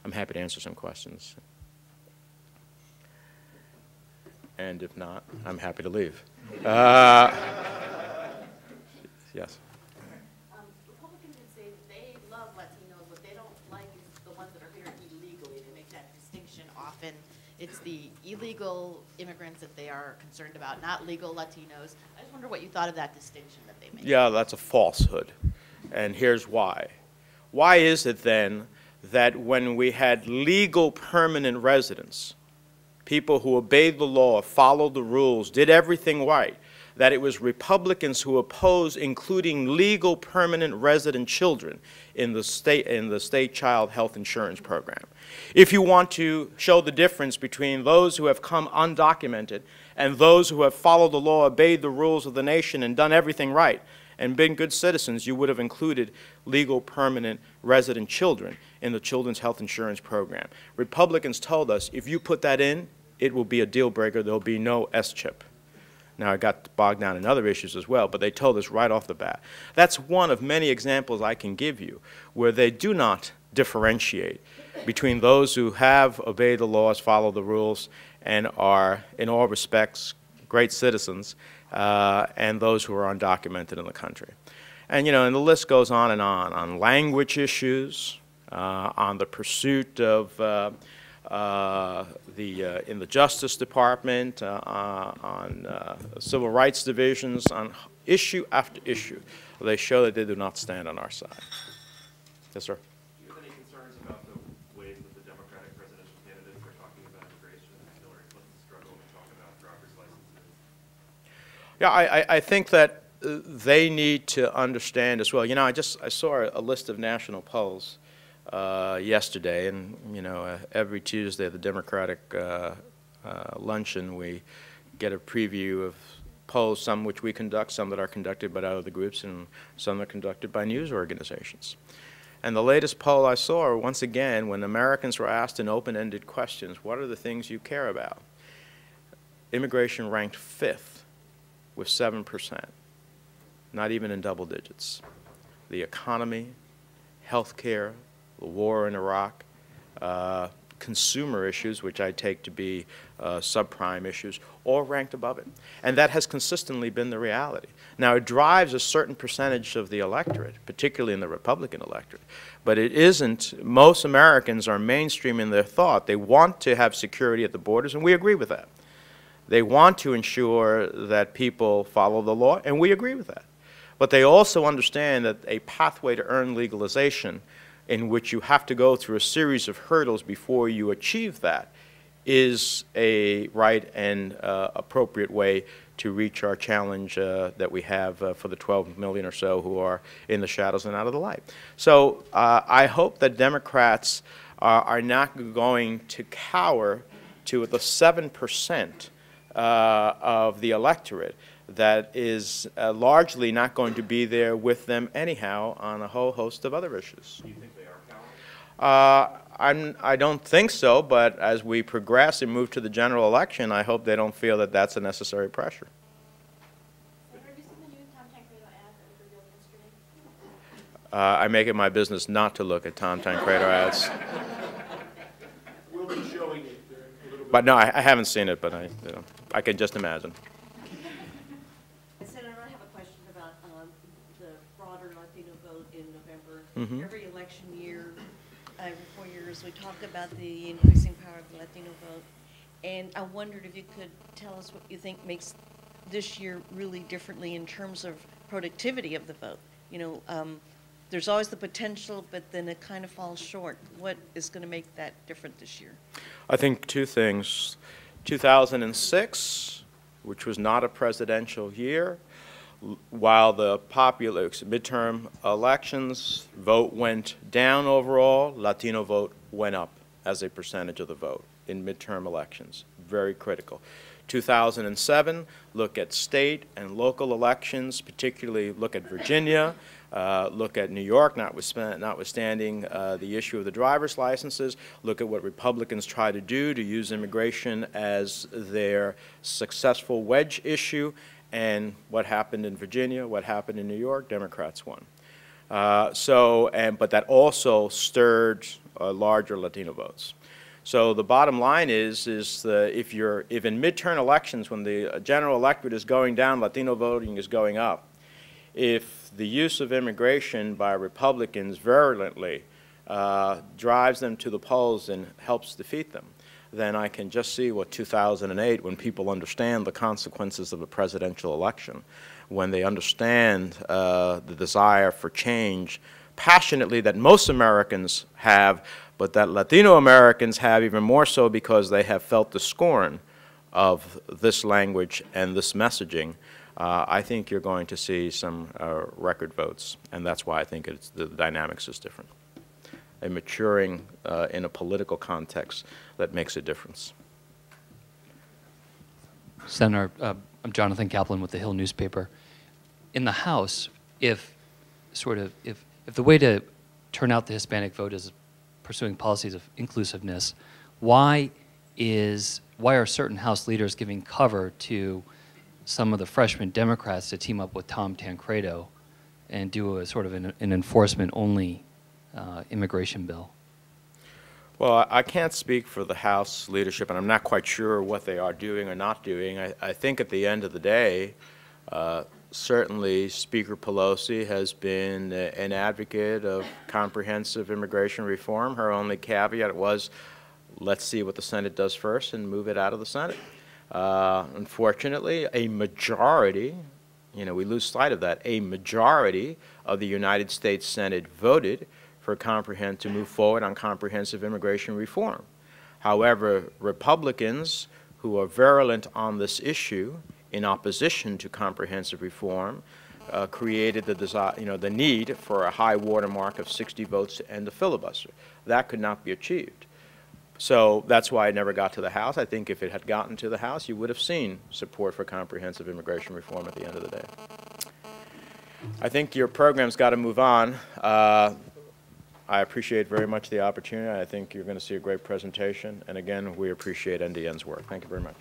I'm happy to answer some questions. And if not, I'm happy to leave. Yes. Republicans would say that they love Latinos. What they don't like is the ones that are here illegally. They make that distinction often. It's the illegal immigrants that they are concerned about, not legal Latinos. I just wonder what you thought of that distinction that they make. Yeah, that's a falsehood. And here's why. Why is it then that when we had legal permanent residents, people who obeyed the law, followed the rules, did everything right, that it was Republicans who opposed including legal permanent resident children in the state child health insurance program? If you want to show the difference between those who have come undocumented and those who have followed the law, obeyed the rules of the nation, and done everything right, and been good citizens, you would have included legal permanent resident children in the children's health insurance program. Republicans told us, if you put that in, it will be a deal breaker. There will be no S-chip. Now, I got bogged down in other issues as well, but they told us right off the bat. That's one of many examples I can give you where they do not differentiate between those who have obeyed the laws, followed the rules, and are, in all respects, great citizens, and those who are undocumented in the country. And, and the list goes on language issues, on the pursuit of in the Justice Department, on civil rights divisions, on issue after issue. They show that they do not stand on our side. Yes, sir? Do you have any concerns about the ways that the Democratic presidential candidates are talking about immigration and Hillary Clinton's struggle to talk about driver's licenses? Yeah, I think that they need to understand as well. I saw a list of national polls yesterday, and every Tuesday at the Democratic luncheon we get a preview of polls, some which we conduct, some that are conducted by other groups, and some that are conducted by news organizations. And the latest poll I saw, once again, when Americans were asked in open-ended questions, what are the things you care about? Immigration ranked 5th with 7%, not even in double digits. The economy, health care, the war in Iraq, consumer issues, which I take to be subprime issues, all ranked above it. And that has consistently been the reality. Now, it drives a certain percentage of the electorate, particularly in the Republican electorate, but it isn't. Most Americans are mainstreaming their thought. They want to have security at the borders, and we agree with that. They want to ensure that people follow the law, and we agree with that. But they also understand that a pathway to earn legalization in which you have to go through a series of hurdles before you achieve that is a right and appropriate way to reach our challenge that we have for the 12 million or so who are in the shadows and out of the light. So I hope that Democrats are not going to cower to the 7% of the electorate that is largely not going to be there with them anyhow on a whole host of other issues. Do you think they are cowering? I don't think so, but as we progress and move to the general election, I hope they don't feel that that's a necessary pressure. I make it my business not to look at Tom Tancredo ads. We'll be showing it a little bit. But no, I haven't seen it, but I can just imagine. Senator, I have a question about the broader Latino vote in November. Mm-hmm. Every election year, every 4 years, we talk about the increasing power of the Latino vote. And I wondered if you could tell us what you think makes this year really differently in terms of productivity of the vote. There's always the potential, but then it kind of falls short. What is going to make that different this year? I think two things. 2006, which was not a presidential year, while the popular midterm elections vote went down overall, Latino vote went up as a percentage of the vote in midterm elections. Very critical. 2007, look at state and local elections, particularly look at Virginia, look at New York, notwithstanding the issue of the driver's licenses. Look at what Republicans try to do to use immigration as their successful wedge issue, and what happened in Virginia, what happened in New York, Democrats won. But that also stirred larger Latino votes. So the bottom line is if in midterm elections, when the general electorate is going down, Latino voting is going up. If the use of immigration by Republicans virulently drives them to the polls and helps defeat them, then I can just see what 2008, when people understand the consequences of a presidential election, when they understand the desire for change passionately that most Americans have, but that Latino Americans have even more so because they have felt the scorn of this language and this messaging. I think you're going to see some record votes, and that's why I think the dynamics is different. A maturing in a political context that makes a difference. Senator, I'm Jonathan Kaplan with the Hill newspaper. In the House, if the way to turn out the Hispanic vote is pursuing policies of inclusiveness, why are certain House leaders giving cover to some of the freshman Democrats to team up with Tom Tancredo and do a sort of an enforcement-only immigration bill? Well, I can't speak for the House leadership, and I'm not quite sure what they are doing or not doing. I think at the end of the day, certainly Speaker Pelosi has been an advocate of comprehensive immigration reform. Her only caveat was, let's see what the Senate does first and move it out of the Senate. Unfortunately, a majority, we lose sight of that, a majority of the United States Senate voted to move forward on comprehensive immigration reform. However, Republicans who are virulent on this issue in opposition to comprehensive reform created the need for a high watermark of 60 votes to end the filibuster. That could not be achieved. So that's why it never got to the House. I think if it had gotten to the House, you would have seen support for comprehensive immigration reform at the end of the day. I think your program's got to move on. I appreciate very much the opportunity. I think you're going to see a great presentation. And again, we appreciate NDN's work. Thank you very much.